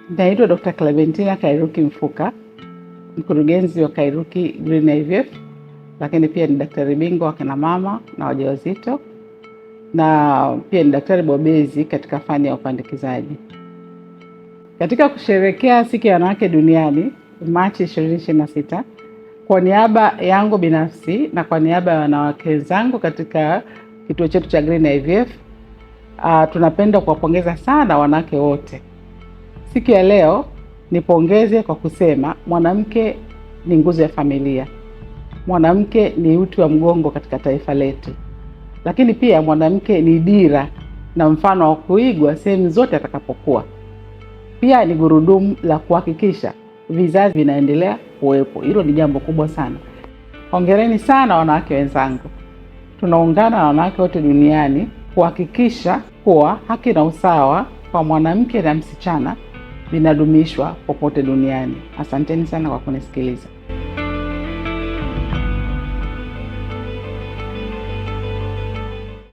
Naitwa Dr. Clementina Kairuki Mfuka, mkurugenzi wa Kairuki Green IVF, lakini pia ni daktari bingwa wa kina mama na wajawazito, na pia ni daktari bobezi katika fani ya upandikizaji. Katika kusherehekea siku ya wanawake duniani Machi 2026, kwa niaba yangu binafsi na kwa niaba ya wanawake wenzangu katika kituo chetu cha Green IVF, tunapenda kuwapongeza sana wanawake wote. Siku ya leo nipongeze kwa kusema mwanamke ni nguzo ya familia. Mwanamke ni uti wa mgongo katika taifa letu. Lakini pia mwanamke ni dira na mfano wa kuigwa sehemu zote atakapokuwa. Pia ni gurudumu la kuhakikisha vizazi vinaendelea kuwepo. Hilo ni jambo kubwa sana. Hongereni sana wanawake wenzangu. Tunaungana na wanawake wote duniani kuhakikisha kuwa haki na usawa kwa mwanamke na msichana vinadumishwa popote duniani. Asanteni sana kwa kunisikiliza.